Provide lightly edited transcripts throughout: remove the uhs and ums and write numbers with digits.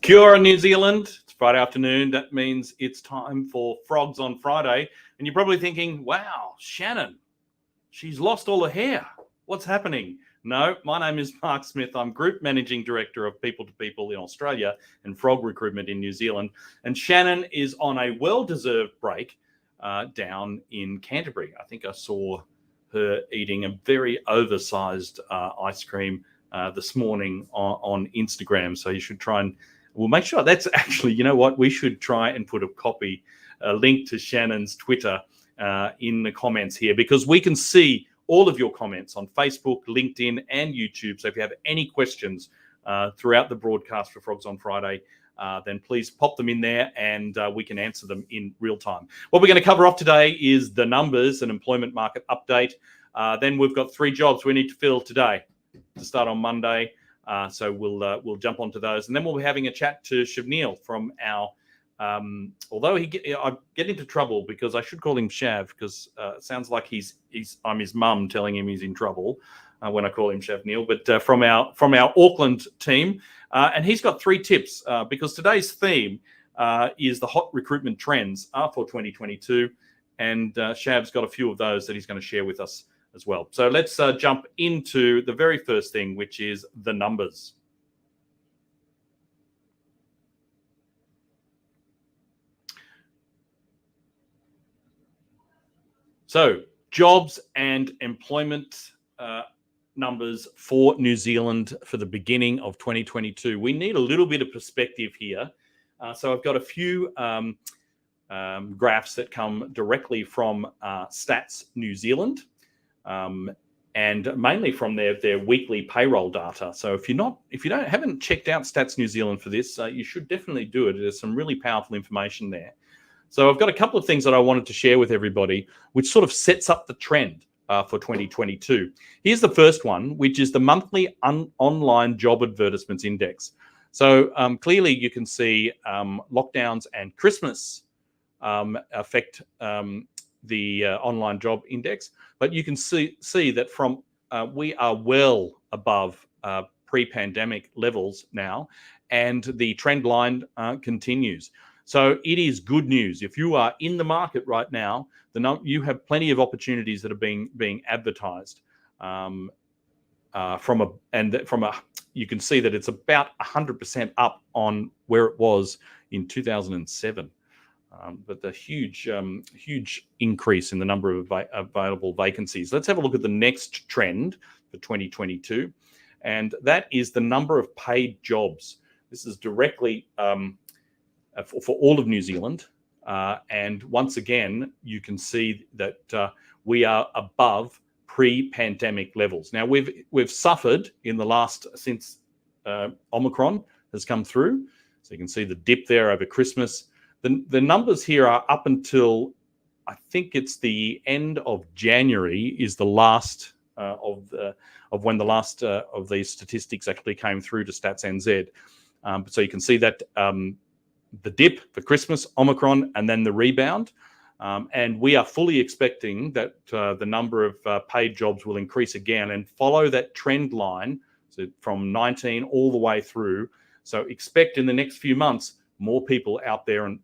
Kia ora, New Zealand. It's Friday afternoon. That means it's time for Frogs on Friday. And you're probably thinking, wow, Shannon, she's lost all her hair. What's happening? No, my name is Mark Smith. I'm Group Managing Director of People to People in Australia and Frog Recruitment in New Zealand. And Shannon is on a well-deserved break down in Canterbury. I think I saw her eating a very oversized ice cream this morning on Instagram. So you should try and we'll make sure that's actually, you know what, we should try and put a link to Shannon's Twitter in the comments here, because we can see all of your comments on Facebook, LinkedIn, and YouTube. So if you have any questions throughout the broadcast for Frogs on Friday, then please pop them in there and we can answer them in real time. What we're going to cover off today is the numbers and employment market update. Then we've got 3 jobs we need to fill today to start on Monday. So we'll jump onto those, and then we'll be having a chat to Shavnil from our. Although I get into trouble because I should call him Shav, because it sounds like I'm his mum telling him he's in trouble when I call him Shavnil. But from our Auckland team, and he's got 3 tips because today's theme is the hot recruitment trends for 2022, and Shav's got a few of those that he's going to share with us as well. So let's jump into the very first thing, which is the numbers. So jobs and employment numbers for New Zealand for the beginning of 2022. We need a little bit of perspective here. So I've got a few graphs that come directly from Stats New Zealand. And mainly from their weekly payroll data. So if you haven't checked out Stats New Zealand for this, you should definitely do it. There's some really powerful information there. So I've got a couple of things that I wanted to share with everybody, which sort of sets up the trend for 2022. Here's the first one, which is the monthly online job advertisements index. So clearly you can see lockdowns and Christmas affect the online job index, but you can see that from we are well above pre-pandemic levels now, and the trend line continues. So it is good news. If you are in the market right now, you have plenty of opportunities that are being advertised. You can see that it's about 100% up on where it was in 2007. But the huge increase in the number of available vacancies. Let's have a look at the next trend for 2022, and that is the number of paid jobs. This is directly for all of New Zealand, and once again, you can see that we are above pre-pandemic levels. Now we've suffered in the last since Omicron has come through, so you can see the dip there over Christmas. The numbers here are up until, I think it's the end of January is the last of when the last of these statistics actually came through to Stats NZ. So you can see that the dip for Christmas, Omicron, and then the rebound. And we are fully expecting that the number of paid jobs will increase again and follow that trend line, so from 19 all the way through. So expect in the next few months more people out there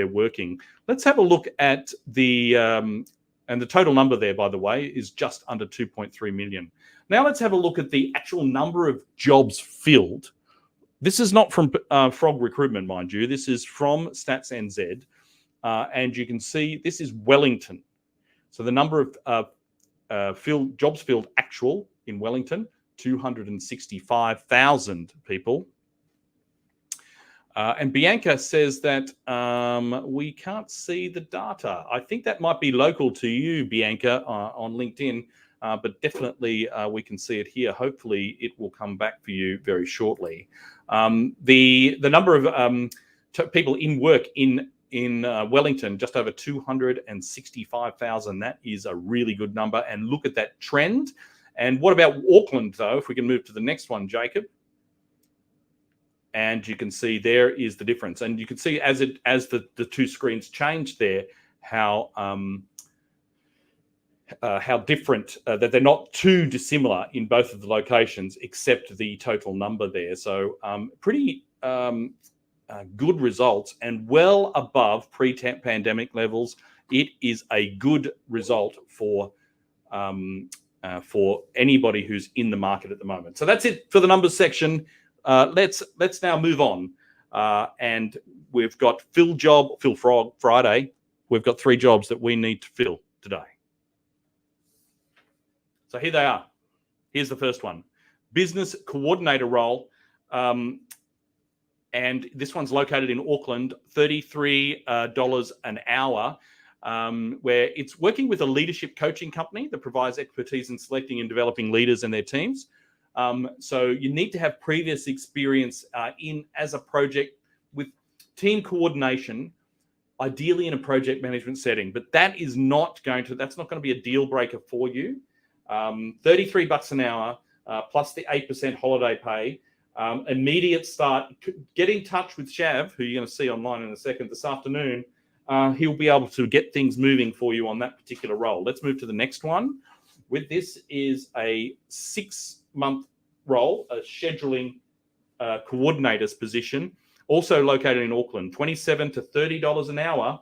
working. Let's have a look at the and the total number there, by the way, is just under 2.3 million. Now let's have a look at the actual number of jobs filled. This is not from Frog Recruitment, mind you. This is from Stats NZ, and you can see this is Wellington. So the number of jobs filled actual in Wellington, 265,000 people. And Bianca says that we can't see the data. I think that might be local to you, Bianca, on LinkedIn, but definitely we can see it here. Hopefully it will come back for you very shortly. The number of people in work in Wellington, just over 265,000. That is a really good number. And look at that trend. And what about Auckland, though? If we can move to the next one, Jacob. And you can see there is the difference. And you can see as the 2 screens change there, how different, that they're not too dissimilar in both of the locations, except the total number there. So pretty good results and well above pre-pandemic levels. It is a good result for anybody who's in the market at the moment. So that's it for the numbers section. Let's now move on. And we've got Fill Frog Friday. We've got 3 jobs that we need to fill today. So here they are. Here's the first one. Business coordinator role. And this one's located in Auckland, $33 an hour, where it's working with a leadership coaching company that provides expertise in selecting and developing leaders and their teams. So you need to have previous experience as a project with team coordination, ideally in a project management setting. But that's not going to be a deal breaker for you. $33 an hour plus the 8% holiday pay. Immediate start. Get in touch with Shav, who you're going to see online in a second this afternoon. He'll be able to get things moving for you on that particular role. Let's move to the next one. With this is a 6-month role, a scheduling coordinator's position, also located in Auckland, $27 to $30 an hour,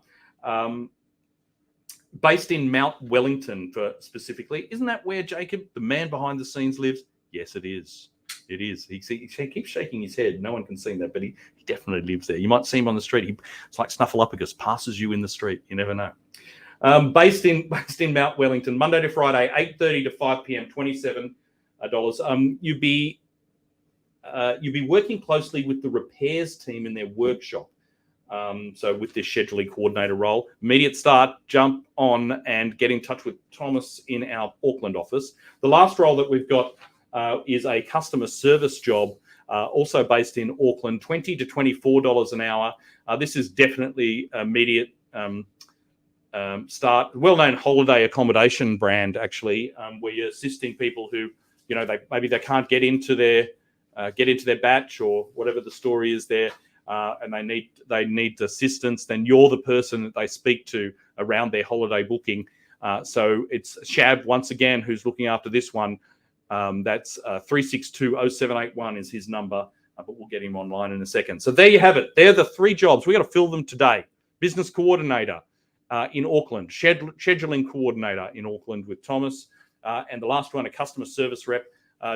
based in Mount Wellington specifically. Isn't that where Jacob, the man behind the scenes, lives? Yes, it is. It is. He keeps shaking his head. No one can see that, but he definitely lives there. You might see him on the street. It's like Snuffleupagus, passes you in the street. You never know. Based in Mount Wellington, Monday to Friday, 8:30 to 5 p.m., $27. You'd be working closely with the repairs team in their workshop. So with this scheduling coordinator role, immediate start, jump on and get in touch with Thomas in our Auckland office. The last role that we've got is a customer service job, also based in Auckland, $20 to $24 an hour. This is definitely immediate start. Well-known holiday accommodation brand, actually, where you're assisting people who, maybe they can't get into their batch or whatever the story is there, and they need assistance. Then you're the person that they speak to around their holiday booking. So it's Shab once again who's looking after this one. That's 3620781 is his number, but we'll get him online in a second. So there you have it. They're the 3 jobs. We've got to fill them today. Business coordinator in Auckland, scheduling coordinator in Auckland with Thomas, and the last one, a customer service rep.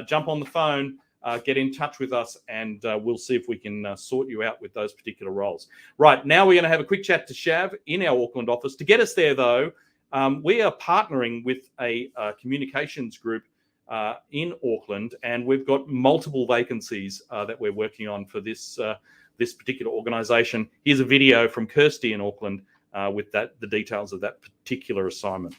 Jump on the phone, get in touch with us, and we'll see if we can sort you out with those particular roles. Right, now we're going to have a quick chat to Shav in our Auckland office. To get us there, though, we are partnering with a communications group in Auckland, and we've got multiple vacancies that we're working on for this particular organisation. Here's a video from Kirsty in Auckland with the details of that particular assignment.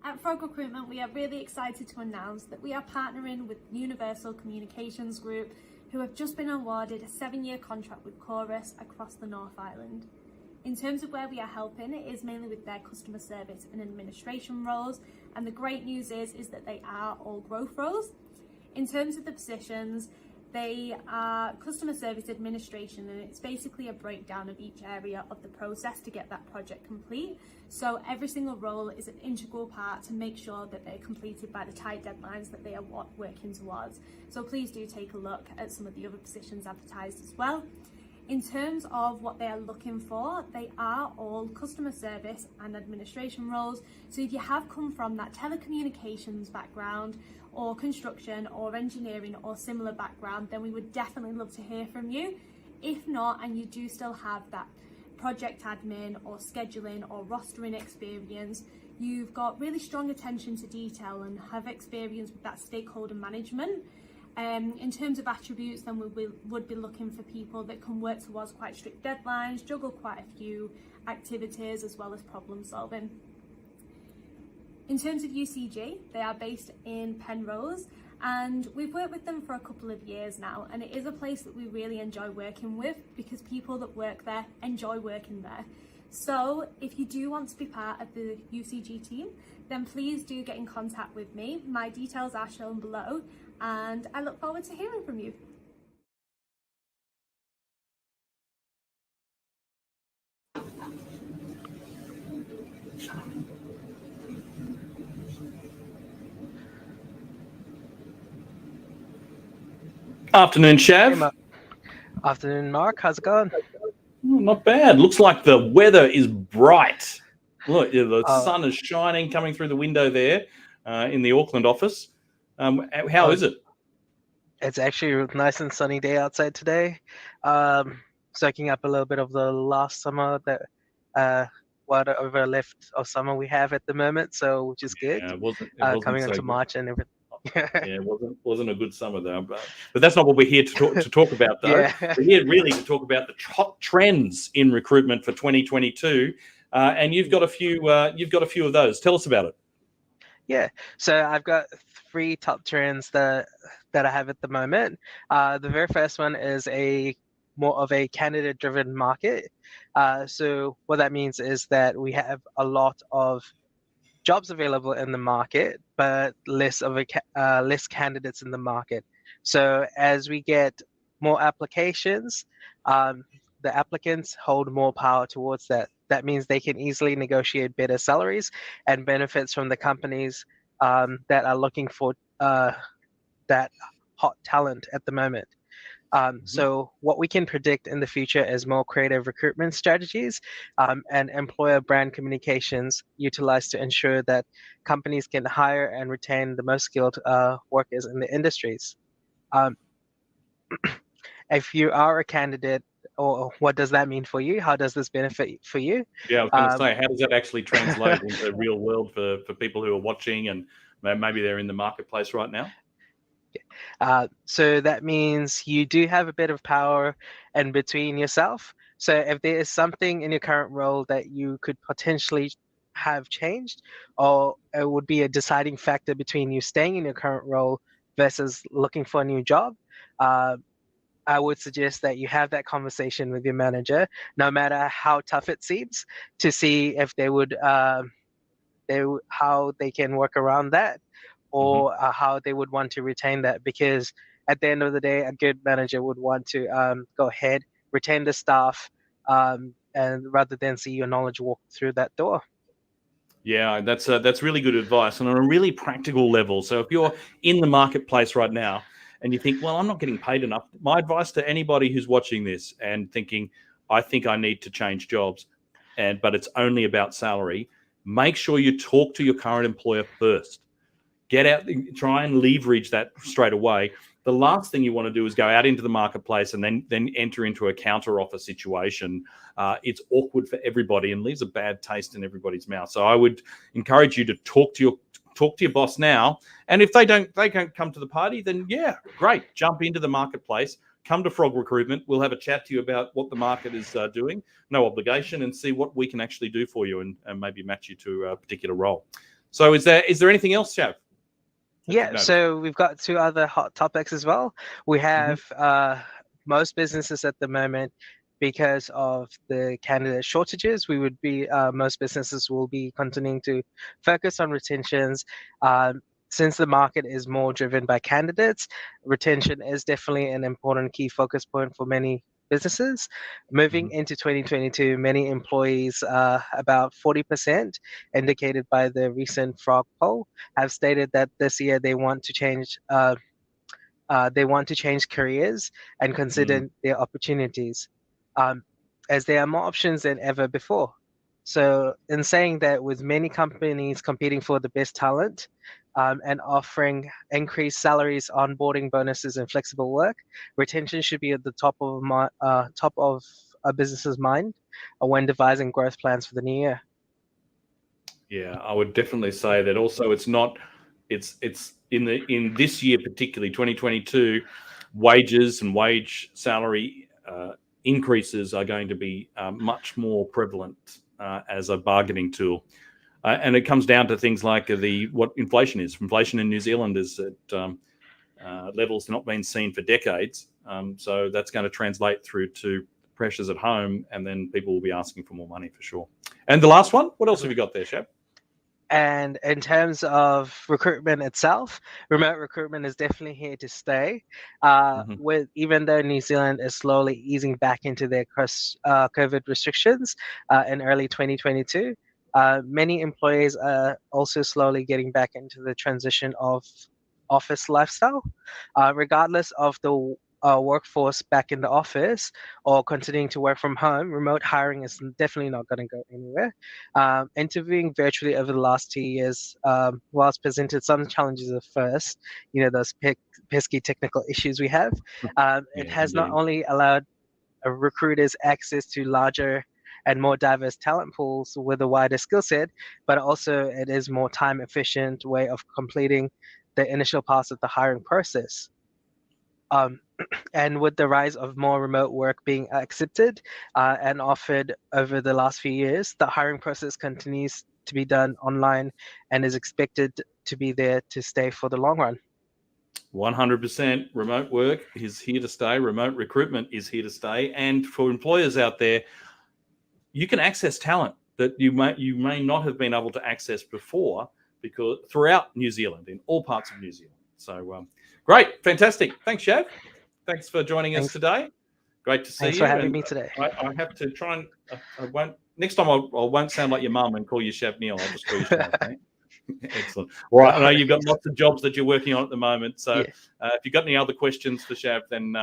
At Frog Recruitment, we are really excited to announce that we are partnering with Universal Communications Group, who have just been awarded a 7-year contract with Chorus across the North Island. In terms of where we are helping, it is mainly with their customer service and administration roles, and the great news is that they are all growth roles. In terms of the positions, they are customer service administration, and it's basically a breakdown of each area of the process to get that project complete. So every single role is an integral part to make sure that they're completed by the tight deadlines that they are working towards. So please do take a look at some of the other positions advertised as well. In terms of what they are looking for, they are all customer service and administration roles. So if you have come from that telecommunications background or construction or engineering or similar background, then we would definitely love to hear from you. If not, and you do still have that project admin or scheduling or rostering experience, you've got really strong attention to detail and have experience with that stakeholder management. In terms of attributes, then we would be looking for people that can work towards quite strict deadlines, juggle quite a few activities, as well as problem solving. In terms of UCG, they are based in Penrose, and we've worked with them for a couple of years now, and it is a place that we really enjoy working with because people that work there enjoy working there. So if you do want to be part of the UCG team, then please do get in contact with me. My details are shown below, and I look forward to hearing from you. Afternoon, Hey, Shav. Mark. Afternoon, Mark. How's it going? Not bad. Looks like the weather is bright. Look, the Oh, sun is shining coming through the window there in the Auckland office. How is it? it's actually a nice and sunny day outside today. Um, Soaking up a little bit of the last summer that whatever left of summer we have at the moment, so which is good. Yeah, it wasn't Coming so into good. March and everything. Yeah, it wasn't a good summer though. But that's not what we're here to talk about though. Yeah. We're here really to talk about the top trends in recruitment for 2022, and you've got a few. You've got a few of those. Tell us about it. Yeah, so I've got three top trends that I have at the moment. The very first one is a more of a candidate-driven market. So what that means is that we have a lot of jobs available in the market, but less candidates in the market. So as we get more applications, the applicants hold more power towards that. That means they can easily negotiate better salaries and benefits from the companies that are looking for that hot talent at the moment. Mhm. So what we can predict in the future is more creative recruitment strategies and employer brand communications utilized to ensure that companies can hire and retain the most skilled workers in the industries. Um, if you are a candidate, or what does that mean for you? How does this benefit for you? Yeah, I was going to Um, say, how does that actually translate into the real world for people who are watching and maybe they're in the marketplace right now? So that means you do have a bit of power in between yourself. So if there is something in your current role that you could potentially have changed, or it would be a deciding factor between you staying in your current role versus looking for a new job, uh, I would suggest that you have that conversation with your manager, no matter how tough it seems, to see if how they can work around that, Hmm. or how they would want to retain that. Because at the end of the day, a good manager would want to go ahead, retain the staff, and rather than see your knowledge walk through that door. Yeah, that's really good advice, and on a really practical level. So if you're in the marketplace right now and you think, well, I'm not getting paid enough, my advice to anybody who's watching this and thinking, I think I need to change jobs, but it's only about salary, make sure you talk to your current employer first. Get out, try and leverage that straight away. The last thing you want to do is go out into the marketplace and then enter into a counter offer situation. It's awkward for everybody and leaves a bad taste in everybody's mouth. So I would encourage you to talk to your boss now. And if they don't come to the party, then yeah, great, jump into the marketplace. Come to Frog Recruitment. We'll have a chat to you about what the market is doing. No obligation, and see what we can actually do for you, and maybe match you to a particular role. So is there anything else, Chav? Yeah, so we've got two other hot topics as well. We Mm-hmm. have most businesses at the moment, because of the candidate shortages, most businesses will be continuing to focus on retentions. Since the market is more driven by candidates, retention is definitely an important key focus point for many businesses. Moving Mm-hmm. into 2022, many employees, about 40%, indicated by the recent Frog poll, have stated that this year they want to change. They want to change careers and Mm. consider their opportunities, um, as there are more options than ever before. So, in saying that, with many companies competing for the best talent and offering increased salaries, onboarding bonuses, and flexible work, retention should be at the top of a business's mind when devising growth plans for the new year. Yeah, I would definitely say that. Also, it's in this year, particularly 2022, wages and wage salary increases are going to be much more prevalent as a bargaining tool. And it comes down to things like what inflation is. Inflation in New Zealand is at levels not been seen for decades. So that's going to translate through to pressures at home, and then people will be asking for more money for sure. And the last one, what else have you got there, Shab? And in terms of recruitment itself, remote recruitment is definitely here to stay. Mm-hmm. With even though New Zealand is slowly easing back into their COVID restrictions in early 2022, many employees are also slowly getting back into the transition of office lifestyle. Regardless of the workforce back in the office or continuing to work from home, remote hiring is definitely not going to go anywhere. Interviewing virtually over the last 2 years, whilst presented some challenges at first, those pesky technical issues we have, it Yeah, has not indeed. only allowed recruiters access to larger and more diverse talent pools with a wider skill set, but also it is more time efficient way of completing the initial parts of the hiring process. And with the rise of more remote work being accepted and offered over the last few years, the hiring process continues to be done online and is expected to be there to stay for the long run. 100% remote work is here to stay. Remote recruitment is here to stay. And for employers out there, you can access talent that you may not have been able to access before, because throughout New Zealand, in all parts of New Zealand. So great, fantastic. Thanks, Shav. Thanks for joining us today. Great to see you. Thanks for having me today. I have to try and I won't next time. I won't sound like your mum and call you Shav Neil. I'll just call you Shav. Okay? Excellent. Well, I know you've got lots of jobs that you're working on at the moment. So if you've got any other questions for Shav, then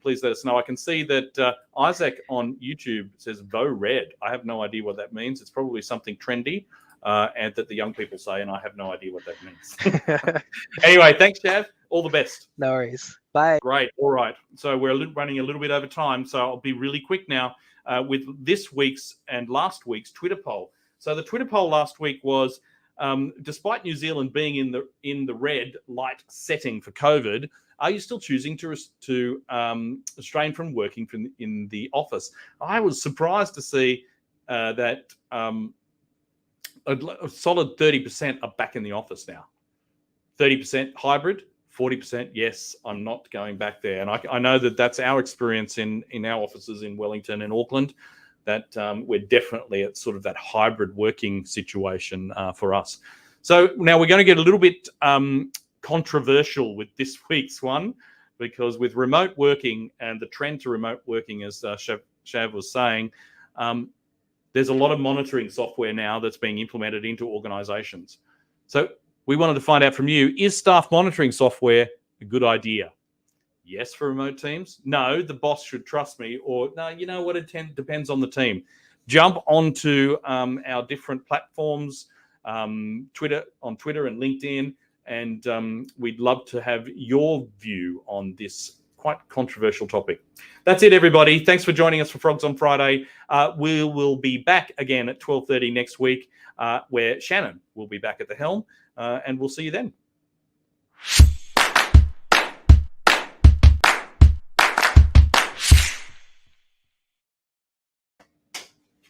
please let us know. I can see that Isaac on YouTube says "Vo Red." I have no idea what that means. It's probably something trendy and that the young people say, and I have no idea what that means. Anyway, thanks, Shav. All the best. No worries. Bye. Great. All right. So we're running a little bit over time, so I'll be really quick now with this week's and last week's Twitter poll. So the Twitter poll last week was, despite New Zealand being in the red light setting for COVID, are you still choosing to restrain from working in the office? I was surprised to see that a solid 30% are back in the office now. 30% hybrid, 40% yes, I'm not going back there. And I know that that's our experience in our offices in Wellington and Auckland, that we're definitely at sort of that hybrid working situation for us. So now we're going to get a little bit controversial with this week's one, because with remote working and the trend to remote working, as Shav was saying, there's a lot of monitoring software now that's being implemented into organizations. So we wanted to find out from you, is staff monitoring software a good idea? Yes for remote teams. No, the boss should trust me. Or no, you know what, it depends on the team. Jump onto our different platforms, on Twitter and LinkedIn, and we'd love to have your view on this quite controversial topic. That's it, everybody. Thanks for joining us for Frogs on Friday. We will be back again at 12:30 next week, where Shannon will be back at the helm, and we'll see you then.